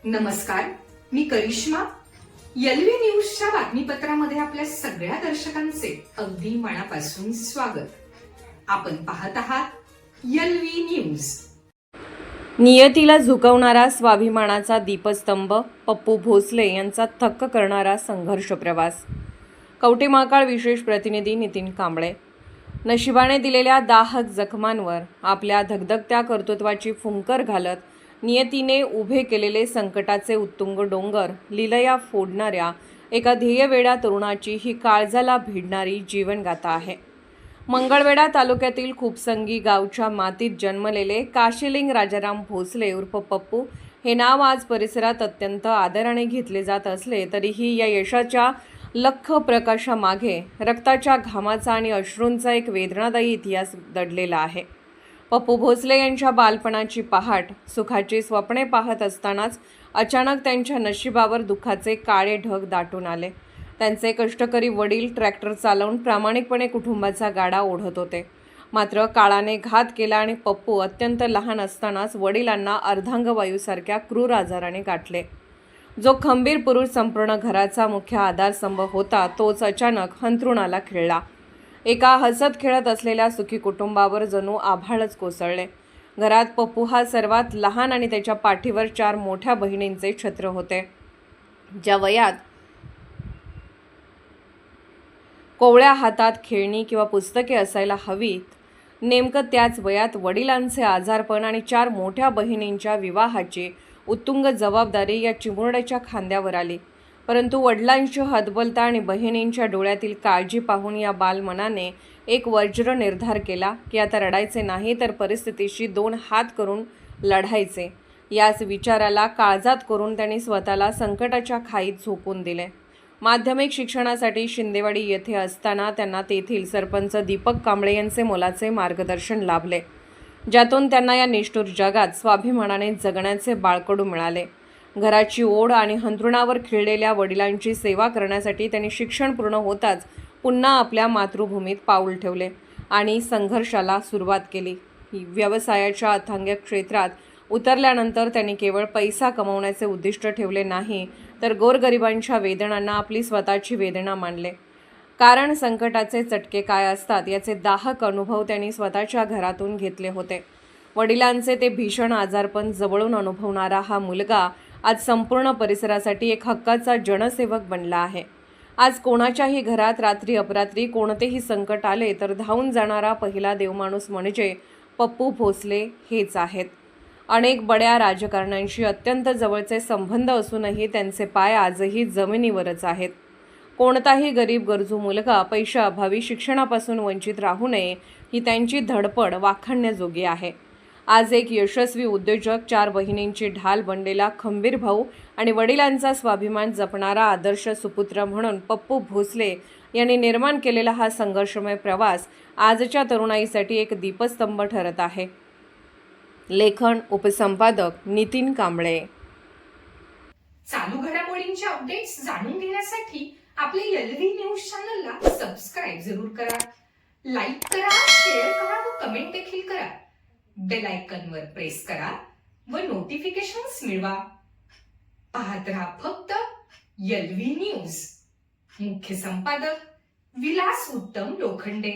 नमस्कार, मी करिश्मा. एलव्ही न्यूजच्या बातमीपत्रामध्ये आपल्या सगळ्या दर्शकांचे अगदी मनापासून स्वागत. आपण पाहत आहात एलव्ही न्यूज. नियतीला झुकवणारा स्वाभिमानाचा दीपस्तंभ पप्पू भोसले यांचा थक्क करणारा संघर्ष प्रवास. कवठेमहांकाळ विशेष प्रतिनिधी नितीन कांबळे. नशिबाने दिलेल्या दाहक जखमांवर आपल्या धगधगत्या कर्तृत्वाची फुंकर घालत नियतीने उभे केलेले संकटाचे उत्तुंग डोंगर लीलया फोडणाऱ्या एका ध्येयवेड्या तरुणाची ही काळजाला भिडणारी जीवनगाथा आहे. मंगळवेढा तालुक्यातील खूपसंगी गावच्या मातीत जन्मलेले काशिलिंग राजाराम भोसले उर्फ पप्पू हे नाव आज परिसरात अत्यंत आदराने घेतले जात असले तरीही या यशाच्या लख प्रकाशामागे रक्ताच्या घामाचा आणि अश्रूंचा एक वेदनादायी इतिहास दडलेला आहे. पप्पू भोसले यांच्या बालपणाची पहाट सुखाची स्वप्ने पाहत असतानाच अचानक त्यांच्या नशिबावर दुःखाचे काळे ढग दाटून आले. त्यांचे कष्टकरी वडील ट्रॅक्टर चालवून प्रामाणिकपणे कुटुंबाचा गाडा ओढत होते. मात्र काळाने घात केला आणि पप्पू अत्यंत लहान असतानाच वडिलांना अर्धांगवायूसारख्या क्रूर आजाराने गाठले. जो खंबीर पुरुष संपूर्ण घराचा मुख्य आधारस्तंभ होता तोच अचानक अंथरुणाला खिळला. एका हसत खेळत असलेल्या सुखी कुटुंबावर जणू आभाळच कोसळले. घरात पप्पू हा सर्वात लहान आणि त्याच्या पाठीवर 4 मोठ्या बहिणींचे छत्र होते. ज्या वयात कोवळ्या हातात खेळणी किंवा पुस्तके असायला हवीत, नेमकं त्याच वयात वडिलांचे आजारपण आणि 4 मोठ्या बहिणींच्या विवाहाची उत्तुंग जबाबदारी या चिमुरड्याच्या खांद्यावर आली. परंतु वडिलांची हतबलता आणि बहिणींच्या डोळ्यातील काळजी पाहून या बालमनाने एक वज्र निर्धार केला की आता रडायचे नाही तर परिस्थितीशी 2 हात करून लढायचे. याच विचाराला काळजात करून त्यांनी स्वतःला संकटाच्या खाईत झोकून दिले. माध्यमिक शिक्षणासाठी शिंदेवाडी येथे असताना त्यांना तेथील सरपंच दीपक कांबळे यांचे मोलाचे मार्गदर्शन लाभले, ज्यातून त्यांना या निष्ठुर जगात स्वाभिमानाने जगण्याचे बाळकडू मिळाले. घराची ओढ आणि अंथरुणावर खिळलेल्या वडिलांची सेवा करण्यासाठी त्यांनी शिक्षण पूर्ण होताच पुन्हा आपल्या मातृभूमीत पाऊल ठेवले आणि संघर्षाला सुरुवात केली. व्यवसायाच्या अथांग क्षेत्रात उतरल्यानंतर त्यांनी केवळ पैसा कमवण्याचे उद्दिष्ट ठेवले नाही तर गोरगरिबांच्या वेदनांना आपली स्वतःची वेदना मानले. कारण संकटाचे चटके काय असतात याचे दाहक अनुभव त्यांनी स्वतःच्या घरातून घेतले होते. वडिलांचे ते भीषण आजारपण जवळून अनुभवणारा हा मुलगा आज संपूर्ण परिसरासाठी एक हक्काचा जनसेवक बनला आहे. आज कोणाच्याही घरात रात्री अपरात्री कोणतेही संकट आले तर धावून जाणारा पहिला देवमाणूस म्हणजे पप्पू भोसले हेच आहेत. अनेक बड्या राजकारण्यांशी अत्यंत जवळचे संबंध असूनही त्यांचे पाय आजही जमिनीवरच आहेत. कोणताही गरीब गरजू मुलगा पैशाअभावी शिक्षणापासून वंचित राहू नये ही त्यांची धडपड वाखाणण्याजोगी आहे. आज एक यशस्वी उद्योजक, 4 बहिणींची ढाल बनलेला खंबीर भाऊ आणि वडिलांचा स्वाभिमान जपणारा आदर्श सुपुत्र म्हणून पप्पू भोसले यांनी निर्माण केलेला हा संघर्षमय प्रवास आजच्या तरुणाईसाठी एक दीपस्तंभ ठरत आहे. लेखन उपसंपादक नितीन कांबळे. चालू घडामोडींचे अपडेट्स जाणून घेण्यासाठी आपल्या एलव्ही न्यूज चॅनलला सबस्क्राईब जरूर करा, लाईक करा, शेअर करा व कमेंट देखील करा. बेल आयकॉनवर प्रेस करा व नोटिफिकेशन्स मिळवा. पाहत रहा फक्त एलव्ही न्यूज. मुख्य संपादक विलास उत्तम लोखंडे.